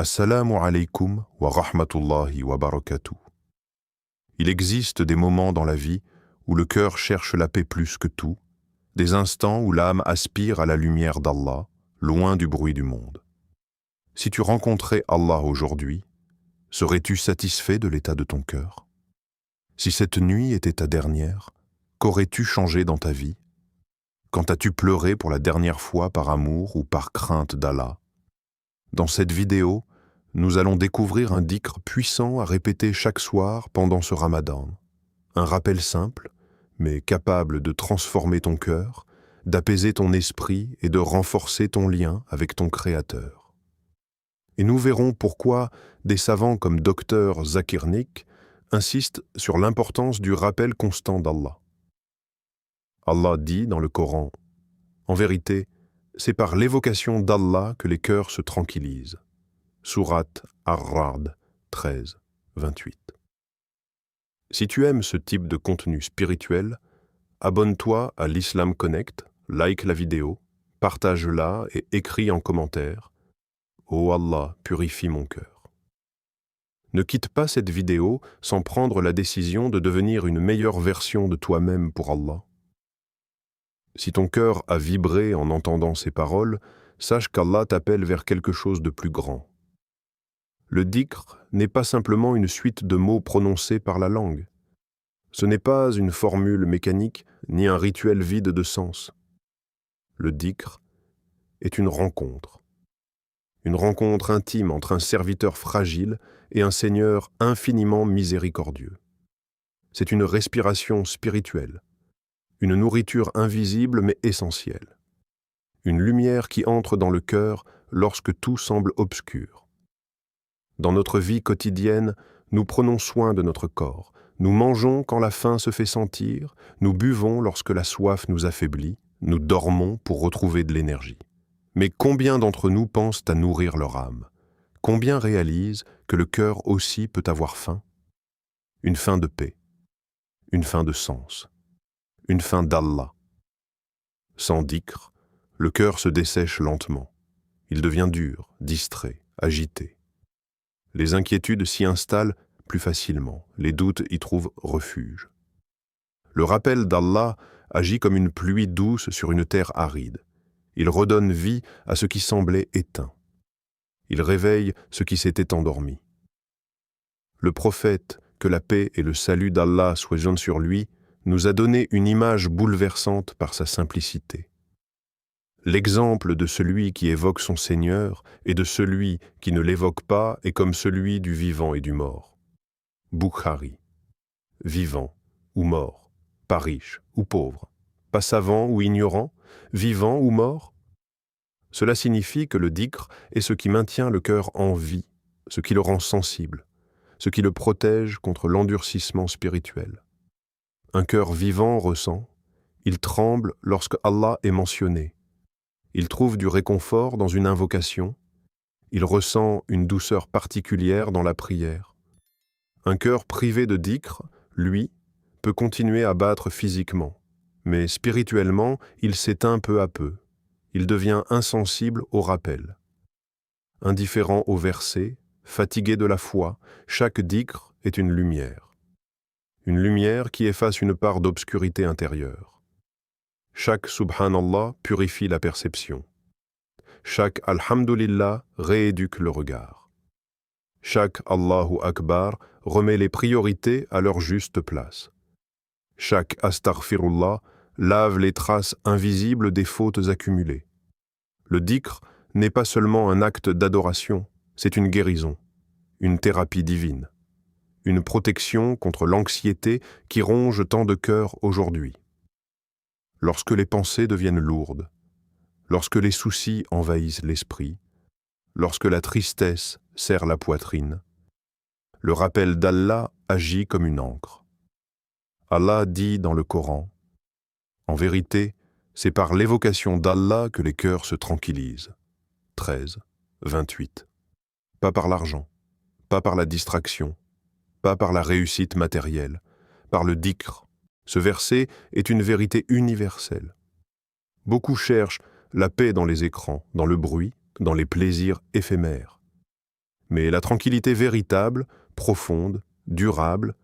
Assalamu alaikum wa rahmatullahi wa barakatuh. Il existe des moments dans la vie où le cœur cherche la paix plus que tout, des instants où l'âme aspire à la lumière d'Allah, loin du bruit du monde. Si tu rencontrais Allah aujourd'hui, serais-tu satisfait de l'état de ton cœur? Si cette nuit était ta dernière, qu'aurais-tu changé dans ta vie? Quand as-tu pleuré pour la dernière fois par amour ou par crainte d'Allah? Dans cette vidéo, nous allons découvrir un dhikr puissant à répéter chaque soir pendant ce Ramadan. Un rappel simple, mais capable de transformer ton cœur, d'apaiser ton esprit et de renforcer ton lien avec ton Créateur. Et nous verrons pourquoi des savants comme Dr Zakir Naik insistent sur l'importance du rappel constant d'Allah. Allah dit dans le Coran, « En vérité, c'est par l'évocation d'Allah que les cœurs se tranquillisent. » Sourate Ar-Ra'd 13, 28. Si tu aimes ce type de contenu spirituel, abonne-toi à l'Islam Connect, like la vidéo, partage-la et écris en commentaire « Oh Allah, purifie mon cœur ». Ne quitte pas cette vidéo sans prendre la décision de devenir une meilleure version de toi-même pour Allah. Si ton cœur a vibré en entendant ces paroles, sache qu'Allah t'appelle vers quelque chose de plus grand. Le dhikr n'est pas simplement une suite de mots prononcés par la langue. Ce n'est pas une formule mécanique ni un rituel vide de sens. Le dhikr est une rencontre intime entre un serviteur fragile et un Seigneur infiniment miséricordieux. C'est une respiration spirituelle, une nourriture invisible mais essentielle, une lumière qui entre dans le cœur lorsque tout semble obscur. Dans notre vie quotidienne, nous prenons soin de notre corps, nous mangeons quand la faim se fait sentir, nous buvons lorsque la soif nous affaiblit, nous dormons pour retrouver de l'énergie. Mais combien d'entre nous pensent à nourrir leur âme? Combien réalisent que le cœur aussi peut avoir faim? Une faim de paix, une faim de sens, une faim d'Allah. Sans dhikr, le cœur se dessèche lentement. Il devient dur, distrait, agité. Les inquiétudes s'y installent plus facilement, les doutes y trouvent refuge. Le rappel d'Allah agit comme une pluie douce sur une terre aride. Il redonne vie à ce qui semblait éteint. Il réveille ce qui s'était endormi. Le prophète, que la paix et le salut d'Allah soient sur lui, nous a donné une image bouleversante par sa simplicité. L'exemple de celui qui évoque son Seigneur et de celui qui ne l'évoque pas est comme celui du vivant et du mort. Bukhari. Vivant ou mort, pas riche ou pauvre, pas savant ou ignorant, vivant ou mort. Cela signifie que le dhikr est ce qui maintient le cœur en vie, ce qui le rend sensible, ce qui le protège contre l'endurcissement spirituel. Un cœur vivant ressent, il tremble lorsque Allah est mentionné. Il trouve du réconfort dans une invocation, il ressent une douceur particulière dans la prière. Un cœur privé de dhikr, lui, peut continuer à battre physiquement, mais spirituellement, il s'éteint peu à peu. Il devient insensible au rappel. Indifférent aux versets, fatigué de la foi, chaque dhikr est une lumière qui efface une part d'obscurité intérieure. Chaque Subhanallah purifie la perception. Chaque Alhamdulillah rééduque le regard. Chaque Allahu Akbar remet les priorités à leur juste place. Chaque Astaghfirullah lave les traces invisibles des fautes accumulées. Le dhikr n'est pas seulement un acte d'adoration, c'est une guérison, une thérapie divine, une protection contre l'anxiété qui ronge tant de cœurs aujourd'hui. Lorsque les pensées deviennent lourdes, lorsque les soucis envahissent l'esprit, lorsque la tristesse serre la poitrine, le rappel d'Allah agit comme une encre. Allah dit dans le Coran, « En vérité, c'est par l'évocation d'Allah que les cœurs se tranquillisent. » 13, 28. Pas par l'argent, pas par la distraction, pas par la réussite matérielle, par le dhikr. Ce verset est une vérité universelle. Beaucoup cherchent la paix dans les écrans, dans le bruit, dans les plaisirs éphémères. Mais la tranquillité véritable, profonde, durable,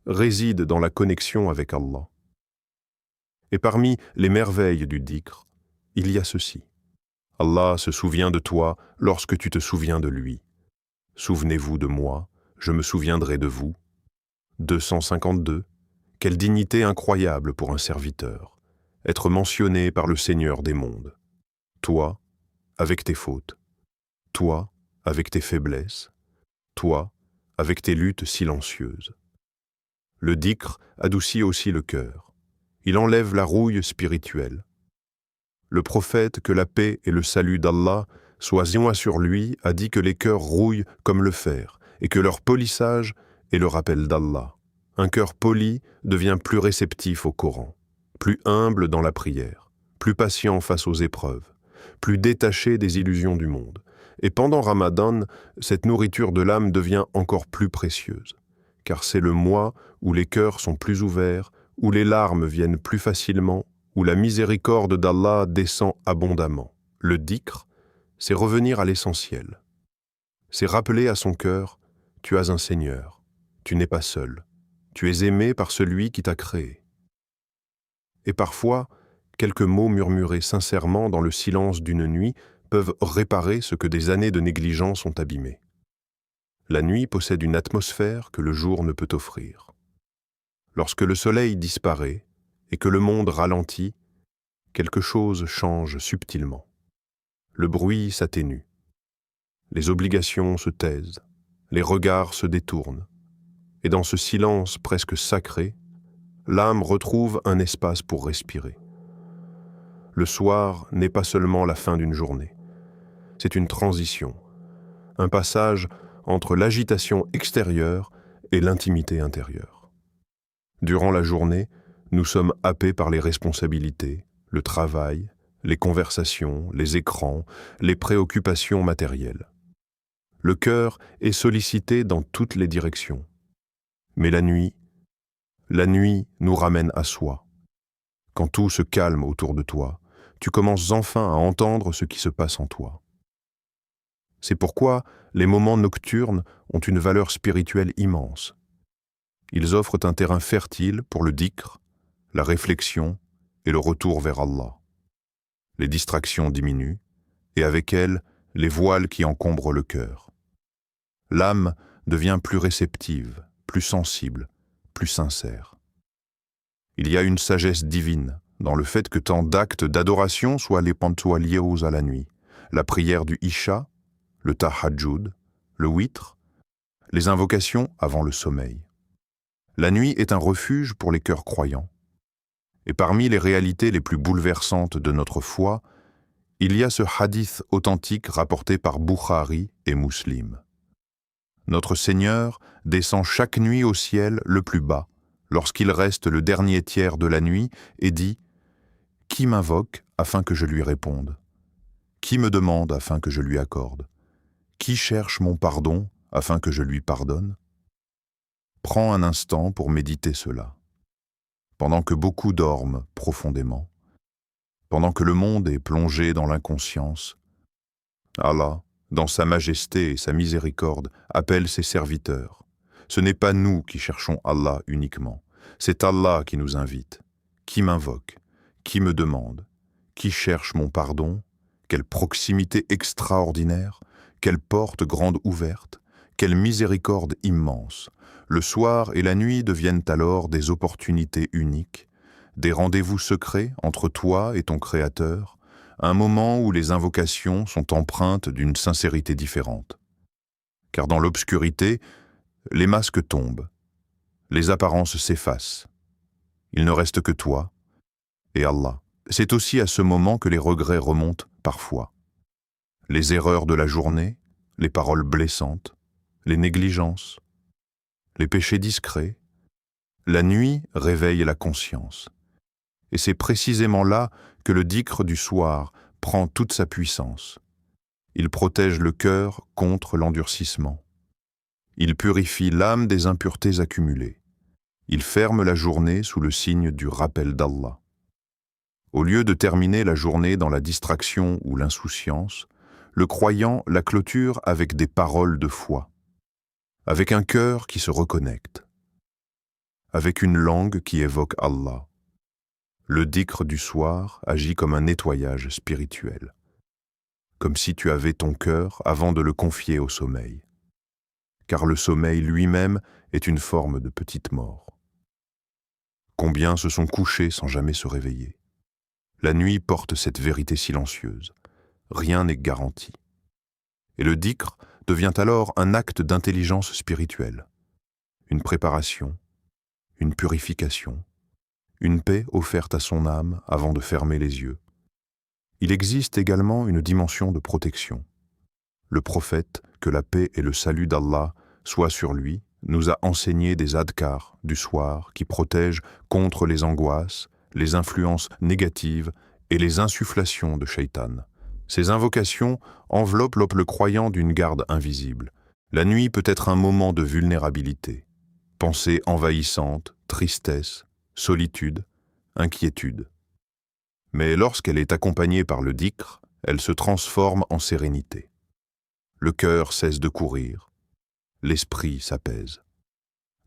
réside dans la connexion avec Allah. Et parmi les merveilles du dhikr, il y a ceci. Allah se souvient de toi lorsque tu te souviens de lui. Souvenez-vous de moi, je me souviendrai de vous. 252. Quelle dignité incroyable pour un serviteur, être mentionné par le Seigneur des mondes. Toi, avec tes fautes. Toi, avec tes faiblesses. Toi, avec tes luttes silencieuses. Le dhikr adoucit aussi le cœur. Il enlève la rouille spirituelle. Le prophète, que la paix et le salut d'Allah soient joints sur lui, a dit que les cœurs rouillent comme le fer et que leur polissage est le rappel d'Allah. Un cœur poli devient plus réceptif au Coran, plus humble dans la prière, plus patient face aux épreuves, plus détaché des illusions du monde. Et pendant Ramadan, cette nourriture de l'âme devient encore plus précieuse, car c'est le mois où les cœurs sont plus ouverts, où les larmes viennent plus facilement, où la miséricorde d'Allah descend abondamment. Le dhikr, c'est revenir à l'essentiel. C'est rappeler à son cœur, tu as un Seigneur, tu n'es pas seul, tu es aimé par celui qui t'a créé. Et parfois, quelques mots murmurés sincèrement dans le silence d'une nuit peuvent réparer ce que des années de négligence ont abîmé. La nuit possède une atmosphère que le jour ne peut offrir. Lorsque le soleil disparaît et que le monde ralentit, quelque chose change subtilement. Le bruit s'atténue. Les obligations se taisent, les regards se détournent. Et dans ce silence presque sacré, l'âme retrouve un espace pour respirer. Le soir n'est pas seulement la fin d'une journée. C'est une transition, un passage entre l'agitation extérieure et l'intimité intérieure. Durant la journée, nous sommes happés par les responsabilités, le travail, les conversations, les écrans, les préoccupations matérielles. Le cœur est sollicité dans toutes les directions. Mais la nuit nous ramène à soi. Quand tout se calme autour de toi, tu commences enfin à entendre ce qui se passe en toi. C'est pourquoi les moments nocturnes ont une valeur spirituelle immense. Ils offrent un terrain fertile pour le dhikr, la réflexion et le retour vers Allah. Les distractions diminuent, et avec elles, les voiles qui encombrent le cœur. L'âme devient plus réceptive, plus sensible, plus sincère. Il y a une sagesse divine dans le fait que tant d'actes d'adoration soient les liés à la nuit. La prière du Isha, le tahajjud, le witr, les invocations avant le sommeil. La nuit est un refuge pour les cœurs croyants. Et parmi les réalités les plus bouleversantes de notre foi, il y a ce hadith authentique rapporté par Bukhari et Muslim. Notre Seigneur descend chaque nuit au ciel le plus bas, lorsqu'il reste le dernier tiers de la nuit, et dit « Qui m'invoque afin que je lui réponde? Qui me demande afin que je lui accorde? Qui cherche mon pardon afin que je lui pardonne ?» Prends un instant pour méditer cela. Pendant que beaucoup dorment profondément, pendant que le monde est plongé dans l'inconscience, Allah, dans sa majesté et sa miséricorde, appelle ses serviteurs. Ce n'est pas nous qui cherchons Allah uniquement, c'est Allah qui nous invite. Qui m'invoque? Qui me demande? Qui cherche mon pardon? Quelle proximité extraordinaire! Quelle porte grande ouverte! Quelle miséricorde immense! Le soir et la nuit deviennent alors des opportunités uniques, des rendez-vous secrets entre toi et ton Créateur, un moment où les invocations sont empreintes d'une sincérité différente. Car dans l'obscurité, les masques tombent, les apparences s'effacent. Il ne reste que toi et Allah. C'est aussi à ce moment que les regrets remontent parfois. Les erreurs de la journée, les paroles blessantes, les négligences, les péchés discrets. La nuit réveille la conscience. Et c'est précisément là que le dhikr du soir prend toute sa puissance. Il protège le cœur contre l'endurcissement. Il purifie l'âme des impuretés accumulées. Il ferme la journée sous le signe du rappel d'Allah. Au lieu de terminer la journée dans la distraction ou l'insouciance, le croyant la clôture avec des paroles de foi, avec un cœur qui se reconnecte, avec une langue qui évoque Allah. Le dhikr du soir agit comme un nettoyage spirituel, comme si tu avais ton cœur avant de le confier au sommeil, car le sommeil lui-même est une forme de petite mort. Combien se sont couchés sans jamais se réveiller? La nuit porte cette vérité silencieuse. Rien n'est garanti. Et le dhikr devient alors un acte d'intelligence spirituelle, une préparation, une purification, une paix offerte à son âme avant de fermer les yeux. Il existe également une dimension de protection. Le prophète, que la paix et le salut d'Allah soient sur lui, nous a enseigné des adkars du soir qui protègent contre les angoisses, les influences négatives et les insufflations de Shaitan. Ces invocations enveloppent le croyant d'une garde invisible. La nuit peut être un moment de vulnérabilité, pensée envahissante, tristesse, solitude, inquiétude. Mais lorsqu'elle est accompagnée par le dhikr, elle se transforme en sérénité. Le cœur cesse de courir, l'esprit s'apaise.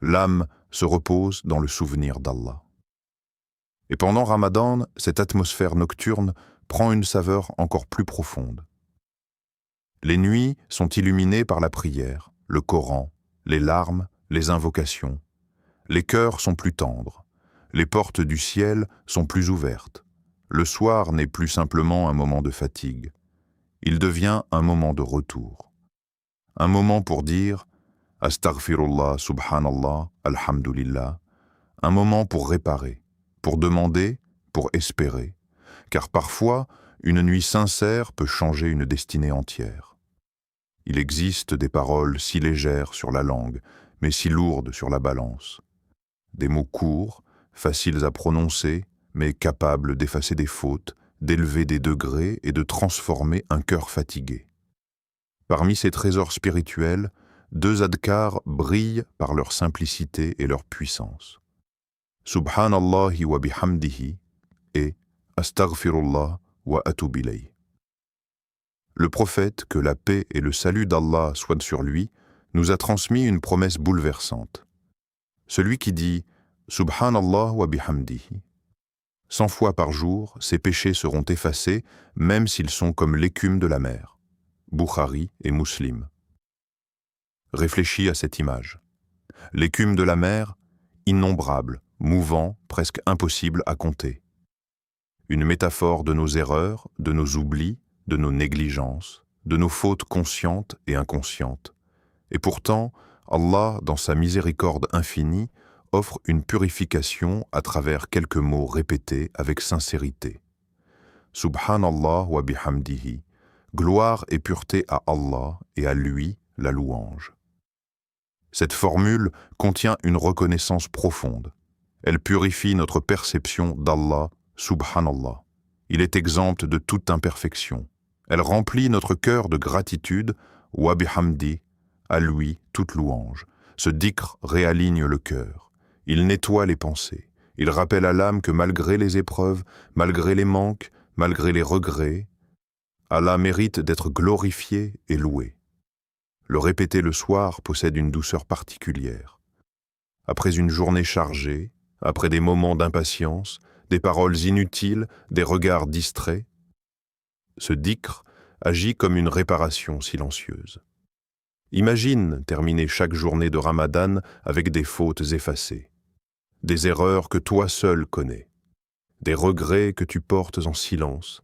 L'âme se repose dans le souvenir d'Allah. Et pendant Ramadan, cette atmosphère nocturne prend une saveur encore plus profonde. Les nuits sont illuminées par la prière, le Coran, les larmes, les invocations. Les cœurs sont plus tendres, les portes du ciel sont plus ouvertes. Le soir n'est plus simplement un moment de fatigue. Il devient un moment de retour. Un moment pour dire « Astaghfirullah, Subhanallah, Alhamdulillah », un moment pour réparer, pour demander, pour espérer, car parfois, une nuit sincère peut changer une destinée entière. Il existe des paroles si légères sur la langue, mais si lourdes sur la balance. Des mots courts, faciles à prononcer, mais capables d'effacer des fautes, d'élever des degrés et de transformer un cœur fatigué. Parmi ces trésors spirituels, 2 adkars brillent par leur simplicité et leur puissance. Subhanallahi wa bihamdihi et Astaghfirullah wa atub ilayh. Le prophète, que la paix et le salut d'Allah soient sur lui, nous a transmis une promesse bouleversante. Celui qui dit Subhanallah wa bihamdihi 100 fois par jour, ses péchés seront effacés, même s'ils sont comme l'écume de la mer. Bukhari et Muslim. Réfléchis à cette image. L'écume de la mer, innombrable, mouvant, presque impossible à compter. Une métaphore de nos erreurs, de nos oublis, de nos négligences, de nos fautes conscientes et inconscientes. Et pourtant, Allah, dans sa miséricorde infinie, offre une purification à travers quelques mots répétés avec sincérité. Subhanallah wa bihamdihi, gloire et pureté à Allah et à lui la louange. Cette formule contient une reconnaissance profonde. Elle purifie notre perception d'Allah, Subhanallah. Il est exempt de toute imperfection. Elle remplit notre cœur de gratitude, wa bihamdi, à lui toute louange. Ce dhikr réaligne le cœur. Il nettoie les pensées. Il rappelle à l'âme que malgré les épreuves, malgré les manques, malgré les regrets, Allah mérite d'être glorifié et loué. Le répéter le soir possède une douceur particulière. Après une journée chargée, après des moments d'impatience, des paroles inutiles, des regards distraits, ce dhikr agit comme une réparation silencieuse. Imagine terminer chaque journée de Ramadan avec des fautes effacées, des erreurs que toi seul connais, des regrets que tu portes en silence,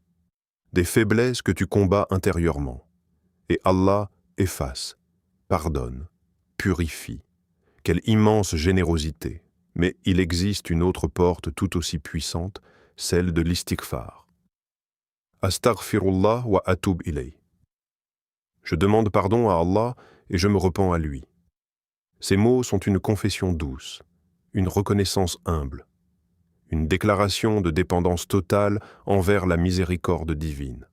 des faiblesses que tu combats intérieurement. Et Allah efface, pardonne, purifie. Quelle immense générosité! Mais il existe une autre porte tout aussi puissante, celle de l'istighfar. Astaghfirullah wa atub ilayh. Je demande pardon à Allah et je me repens à lui. Ces mots sont une confession douce, une reconnaissance humble, une déclaration de dépendance totale envers la miséricorde divine.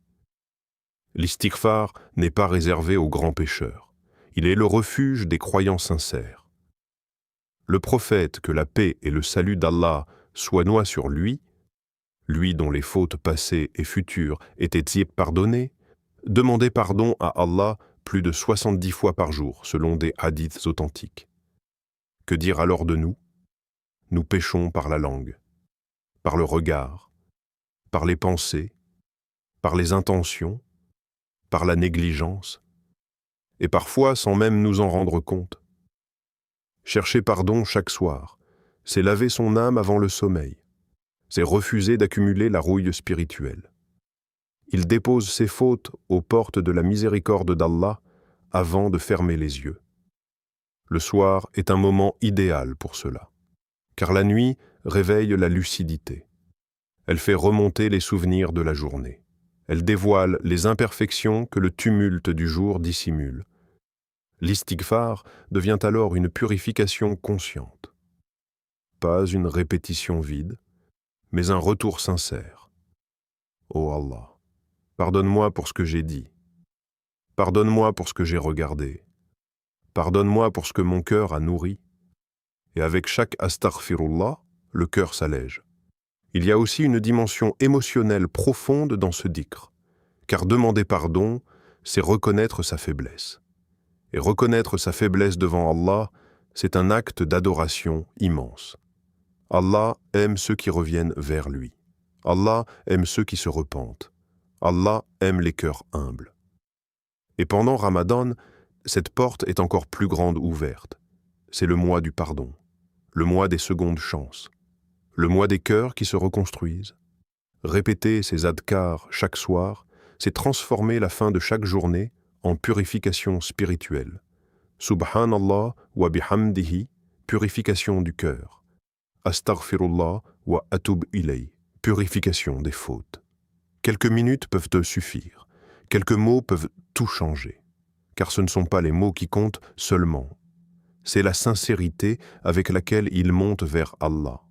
L'istighfar n'est pas réservé aux grands pécheurs. Il est le refuge des croyants sincères. Le prophète, que la paix et le salut d'Allah soient sur lui, lui dont les fautes passées et futures étaient pardonnées, Demandez pardon à Allah plus de 70 fois par jour, selon des hadiths authentiques. Que dire alors de nous? Nous péchons par la langue, par le regard, par les pensées, par les intentions, par la négligence, et parfois sans même nous en rendre compte. Chercher pardon chaque soir, c'est laver son âme avant le sommeil, c'est refuser d'accumuler la rouille spirituelle. Il dépose ses fautes aux portes de la miséricorde d'Allah avant de fermer les yeux. Le soir est un moment idéal pour cela, car la nuit réveille la lucidité. Elle fait remonter les souvenirs de la journée. Elle dévoile les imperfections que le tumulte du jour dissimule. L'istighfar devient alors une purification consciente. Pas une répétition vide, mais un retour sincère. Ô Allah, pardonne-moi pour ce que j'ai dit. Pardonne-moi pour ce que j'ai regardé. Pardonne-moi pour ce que mon cœur a nourri. Et avec chaque astaghfirullah, le cœur s'allège. Il y a aussi une dimension émotionnelle profonde dans ce dhikr, car demander pardon, c'est reconnaître sa faiblesse. Et reconnaître sa faiblesse devant Allah, c'est un acte d'adoration immense. Allah aime ceux qui reviennent vers lui. Allah aime ceux qui se repentent. Allah aime les cœurs humbles. Et pendant Ramadan, cette porte est encore plus grande ouverte. C'est le mois du pardon, le mois des secondes chances, le mois des cœurs qui se reconstruisent. Répéter ces adhkars chaque soir, c'est transformer la fin de chaque journée en purification spirituelle. Subhanallah wa bihamdihi, purification du cœur. Astaghfirullah wa atub ilay, purification des fautes. Quelques minutes peuvent te suffire. Quelques mots peuvent tout changer. Car ce ne sont pas les mots qui comptent seulement. C'est la sincérité avec laquelle ils montent vers Allah.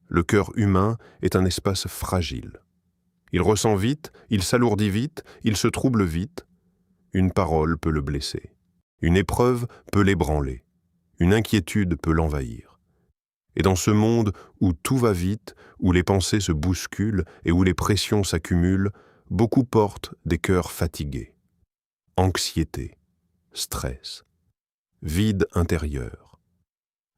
Le cœur humain est un espace fragile. Il ressent vite, il s'alourdit vite, il se trouble vite. Une parole peut le blesser. Une épreuve peut l'ébranler. Une inquiétude peut l'envahir. Et dans ce monde où tout va vite, où les pensées se bousculent et où les pressions s'accumulent, beaucoup portent des cœurs fatigués. Anxiété, stress, vide intérieur,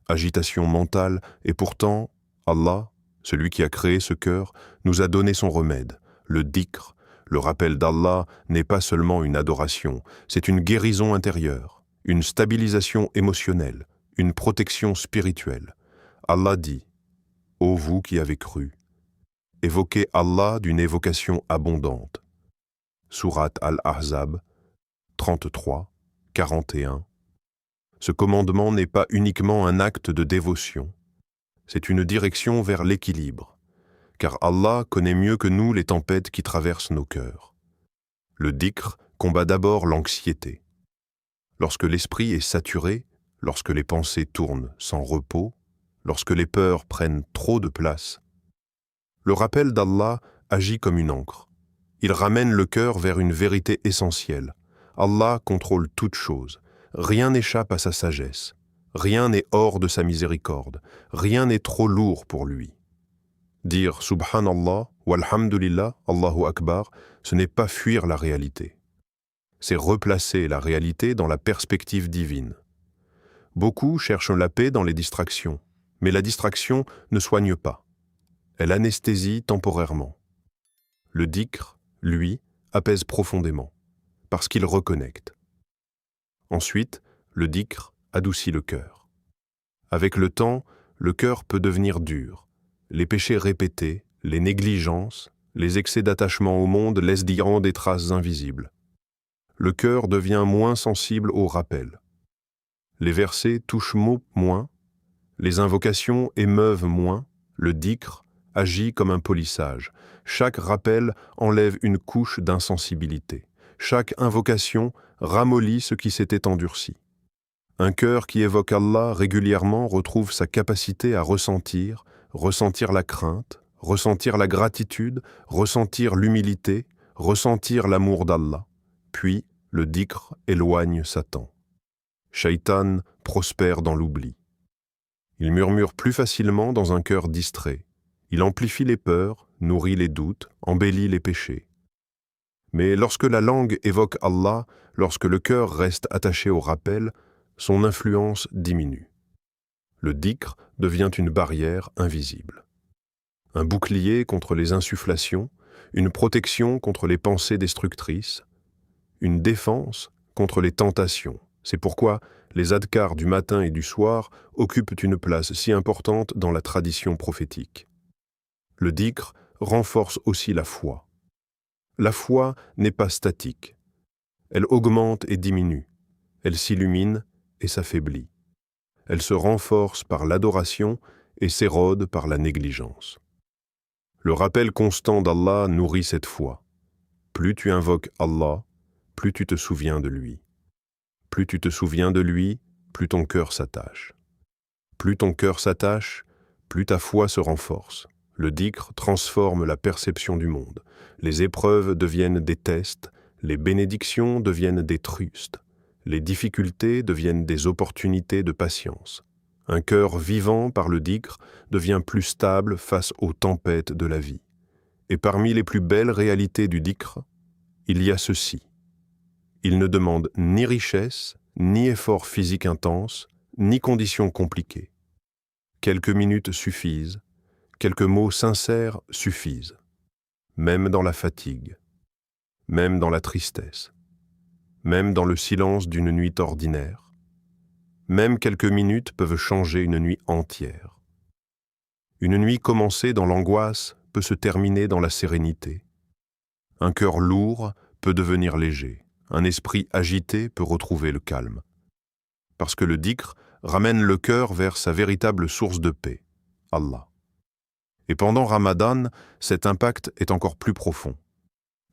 agitation mentale, et pourtant, Allah, celui qui a créé ce cœur, nous a donné son remède, le dhikr. Le rappel d'Allah n'est pas seulement une adoration, c'est une guérison intérieure, une stabilisation émotionnelle, une protection spirituelle. Allah dit, « Ô vous qui avez cru, évoquez Allah d'une évocation abondante. » Surat Al-Ahzab, 33, 41. Ce commandement n'est pas uniquement un acte de dévotion, c'est une direction vers l'équilibre, car Allah connaît mieux que nous les tempêtes qui traversent nos cœurs. Le dhikr combat d'abord l'anxiété. Lorsque l'esprit est saturé, lorsque les pensées tournent sans repos, lorsque les peurs prennent trop de place, le rappel d'Allah agit comme une ancre. Il ramène le cœur vers une vérité essentielle. Allah contrôle toutes choses. Rien n'échappe à sa sagesse. Rien n'est hors de sa miséricorde. Rien n'est trop lourd pour lui. Dire Subhanallah, walhamdulillah, Allahu Akbar, ce n'est pas fuir la réalité. C'est replacer la réalité dans la perspective divine. Beaucoup cherchent la paix dans les distractions, mais la distraction ne soigne pas. Elle anesthésie temporairement. Le dhikr, lui, apaise profondément, parce qu'il reconnecte. Ensuite, le dhikr adoucit le cœur. Avec le temps, le cœur peut devenir dur. Les péchés répétés, les négligences, les excès d'attachement au monde laissent diront des traces invisibles. Le cœur devient moins sensible aux rappels. Les versets touchent moins, les invocations émeuvent moins, le dhikr agit comme un polissage. Chaque rappel enlève une couche d'insensibilité. Chaque invocation ramollit ce qui s'était endurci. Un cœur qui évoque Allah régulièrement retrouve sa capacité à ressentir la crainte, ressentir la gratitude, ressentir l'humilité, ressentir l'amour d'Allah. Puis, le dhikr éloigne Satan. Shaitan prospère dans l'oubli. Il murmure plus facilement dans un cœur distrait. Il amplifie les peurs, nourrit les doutes, embellit les péchés. Mais lorsque la langue évoque Allah, lorsque le cœur reste attaché au rappel, son influence diminue. Le dhikr devient une barrière invisible. Un bouclier contre les insufflations, une protection contre les pensées destructrices, une défense contre les tentations. C'est pourquoi les adhkars du matin et du soir occupent une place si importante dans la tradition prophétique. Le dhikr renforce aussi la foi. La foi n'est pas statique. Elle augmente et diminue. Elle s'illumine et s'affaiblit. Elle se renforce par l'adoration et s'érode par la négligence. Le rappel constant d'Allah nourrit cette foi. Plus tu invoques Allah, plus tu te souviens de lui. Plus tu te souviens de lui, plus ton cœur s'attache. Plus ton cœur s'attache, plus ta foi se renforce. Le dhikr transforme la perception du monde. Les épreuves deviennent des tests, les bénédictions deviennent des trustes, les difficultés deviennent des opportunités de patience. Un cœur vivant par le dhikr devient plus stable face aux tempêtes de la vie. Et parmi les plus belles réalités du dhikr, il y a ceci. Il ne demande ni richesse, ni effort physique intense, ni conditions compliquées. Quelques minutes suffisent, quelques mots sincères suffisent, même dans la fatigue, même dans la tristesse, même dans le silence d'une nuit ordinaire. Même quelques minutes peuvent changer une nuit entière. Une nuit commencée dans l'angoisse peut se terminer dans la sérénité. Un cœur lourd peut devenir léger. Un esprit agité peut retrouver le calme. Parce que le dhikr ramène le cœur vers sa véritable source de paix, Allah. Et pendant Ramadan, cet impact est encore plus profond.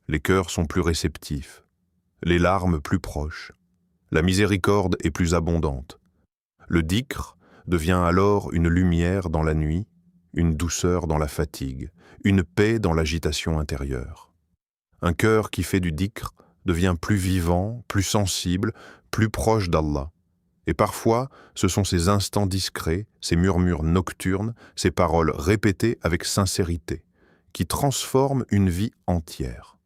Les cœurs sont plus réceptifs, les larmes plus proches, la miséricorde est plus abondante. Le dhikr devient alors une lumière dans la nuit, une douceur dans la fatigue, une paix dans l'agitation intérieure. Un cœur qui fait du dhikr devient plus vivant, plus sensible, plus proche d'Allah. Et parfois, ce sont ces instants discrets, ces murmures nocturnes, ces paroles répétées avec sincérité, qui transforment une vie entière.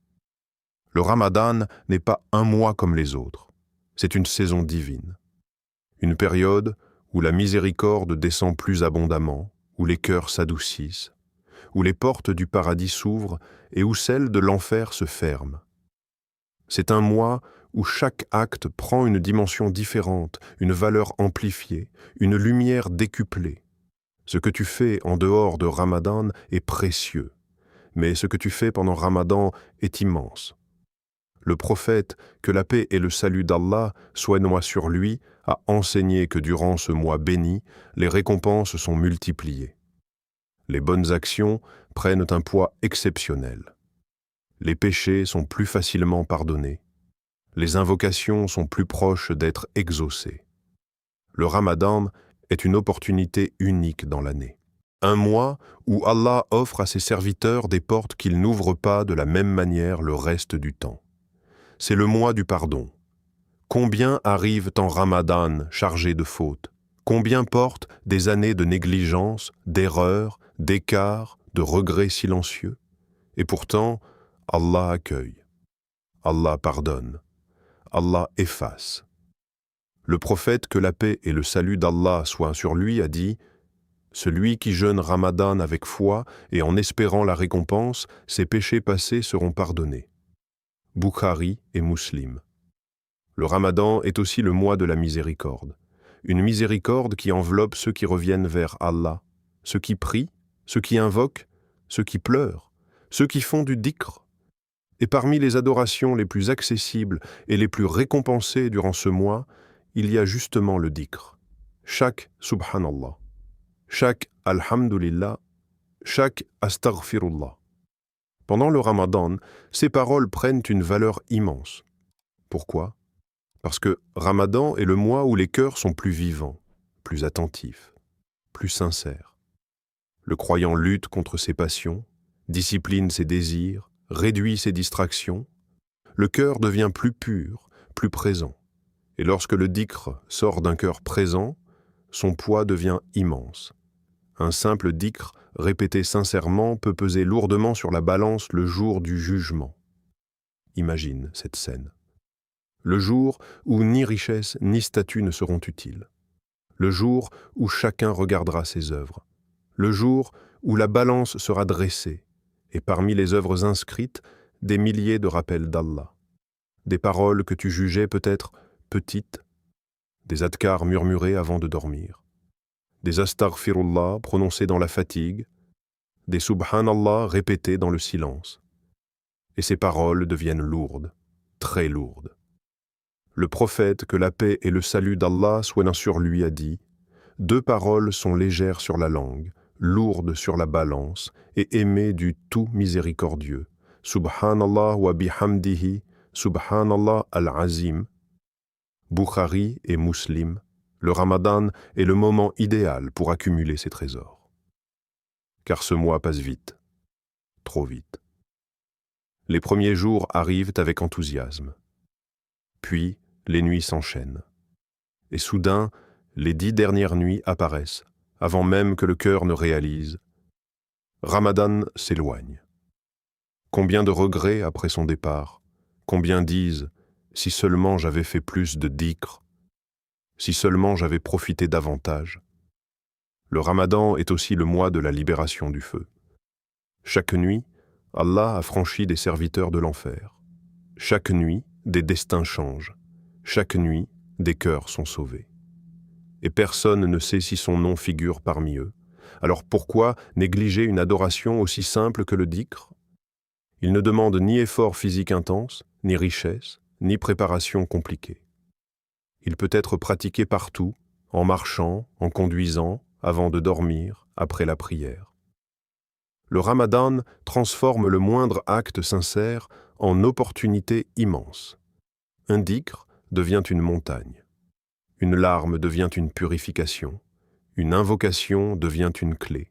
Le Ramadan n'est pas un mois comme les autres, c'est une saison divine. Une période où la miséricorde descend plus abondamment, où les cœurs s'adoucissent, où les portes du paradis s'ouvrent et où celles de l'enfer se ferment. C'est un mois où chaque acte prend une dimension différente, une valeur amplifiée, une lumière décuplée. Ce que tu fais en dehors de Ramadan est précieux, mais ce que tu fais pendant Ramadan est immense. Le prophète, que la paix et le salut d'Allah soient sur lui, a enseigné que durant ce mois béni, les récompenses sont multipliées. Les bonnes actions prennent un poids exceptionnel. Les péchés sont plus facilement pardonnés. Les invocations sont plus proches d'être exaucées. Le Ramadan est une opportunité unique dans l'année. Un mois où Allah offre à ses serviteurs des portes qu'il n'ouvre pas de la même manière le reste du temps. C'est le mois du pardon. Combien arrivent en Ramadan chargés de fautes? Combien portent des années de négligence, d'erreurs, d'écarts, de regrets silencieux? Et pourtant, Allah accueille. Allah pardonne. Allah efface. Le prophète, que la paix et le salut d'Allah soient sur lui, a dit « Celui qui jeûne Ramadan avec foi et en espérant la récompense, ses péchés passés seront pardonnés. » Bukhari et Muslim. Le Ramadan est aussi le mois de la miséricorde. Une miséricorde qui enveloppe ceux qui reviennent vers Allah, ceux qui prient, ceux qui invoquent, ceux qui pleurent, ceux qui font du dhikr. Et parmi les adorations les plus accessibles et les plus récompensées durant ce mois, il y a justement le dhikr. Chaque Subhanallah, chaque Alhamdulillah, chaque Astaghfirullah. Pendant le Ramadan, ces paroles prennent une valeur immense. Pourquoi? Parce que Ramadan est le mois où les cœurs sont plus vivants, plus attentifs, plus sincères. Le croyant lutte contre ses passions, discipline ses désirs, réduit ses distractions. Le cœur devient plus pur, plus présent. Et lorsque le dhikr sort d'un cœur présent, son poids devient immense. Un simple dhikr répété sincèrement peut peser lourdement sur la balance le jour du jugement. imagine cette scène. Le jour où ni richesse ni statut ne seront utiles. Le jour où chacun regardera ses œuvres. Le jour où la balance sera dressée, et parmi les œuvres inscrites, des milliers de rappels d'Allah. Des paroles que tu jugeais peut-être petites, des adkars murmurés avant de dormir, des astaghfirullah prononcés dans la fatigue, des subhanallah répétés dans le silence. Et ces paroles deviennent lourdes, très lourdes. Le prophète, que la paix et le salut d'Allah soient sur lui, a dit « Deux paroles sont légères sur la langue, lourdes sur la balance et aimées du tout miséricordieux. Subhanallah wa bihamdihi, subhanallah al-azim. » Bukhari et Muslim, le Ramadan est le moment idéal pour accumuler ces trésors. Car ce mois passe vite, trop vite. Les premiers jours arrivent avec enthousiasme. Puis, les nuits s'enchaînent. Et soudain, les 10 dernières nuits apparaissent, avant même que le cœur ne réalise. Ramadan s'éloigne. Combien de regrets après son départ, combien disent « si seulement j'avais fait plus de dhikr, si seulement j'avais profité davantage ». Le Ramadan est aussi le mois de la libération du feu. Chaque nuit, Allah a franchi des serviteurs de l'enfer. Chaque nuit, des destins changent. Chaque nuit, des cœurs sont sauvés. Et personne ne sait si son nom figure parmi eux. Alors pourquoi négliger une adoration aussi simple que le dhikr? Il ne demande ni effort physique intense, ni richesse, ni préparation compliquée. Il peut être pratiqué partout, en marchant, en conduisant, avant de dormir, après la prière. Le Ramadan transforme le moindre acte sincère en opportunité immense. Un dhikr devient une montagne. Une larme devient une purification. Une invocation devient une clé.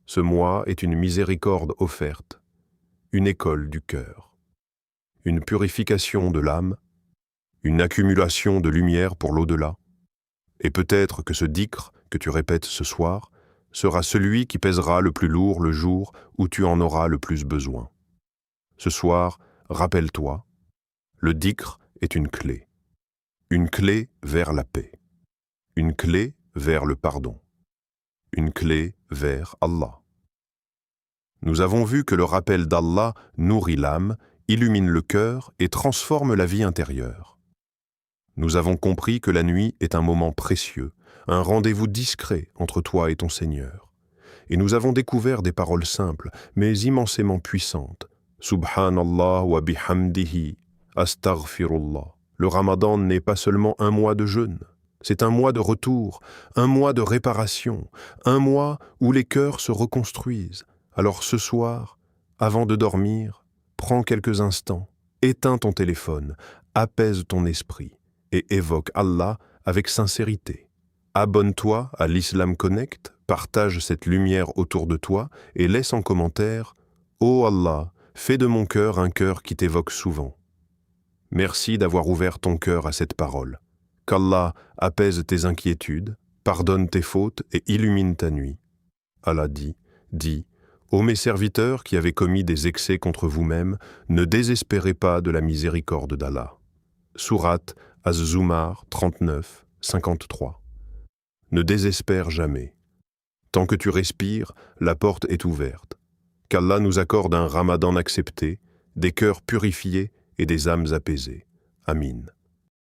Ce mois est une miséricorde offerte, une école du cœur, une purification de l'âme, une accumulation de lumière pour l'au-delà. Et peut-être que ce dhikr que tu répètes ce soir sera celui qui pèsera le plus lourd le jour où tu en auras le plus besoin. Ce soir, rappelle-toi, le dhikr est une clé vers la paix, une clé vers le pardon, une clé vers Allah. Nous avons vu que le rappel d'Allah nourrit l'âme, illumine le cœur et transforme la vie intérieure. Nous avons compris que la nuit est un moment précieux, un rendez-vous discret entre toi et ton Seigneur. Et nous avons découvert des paroles simples, mais immensément puissantes. Subhanallah wa bihamdihi, astaghfirullah. Le Ramadan n'est pas seulement un mois de jeûne, c'est un mois de retour, un mois de réparation, un mois où les cœurs se reconstruisent. Alors ce soir, avant de dormir, prends quelques instants, éteins ton téléphone, apaise ton esprit et évoque Allah avec sincérité. Abonne-toi à l'Islam Connect, partage cette lumière autour de toi et laisse en commentaire « Oh Allah, fais de mon cœur un cœur qui t'évoque souvent ». Merci d'avoir ouvert ton cœur à cette parole. Qu'Allah apaise tes inquiétudes, pardonne tes fautes et illumine ta nuit. Allah dit, ô mes serviteurs qui avez commis des excès contre vous-mêmes, ne désespérez pas de la miséricorde d'Allah. Sourate Az-Zumar 39, 53. Ne désespère jamais. Tant que tu respires, la porte est ouverte. Qu'Allah nous accorde un Ramadan accepté, des cœurs purifiés et des âmes apaisées. Amin.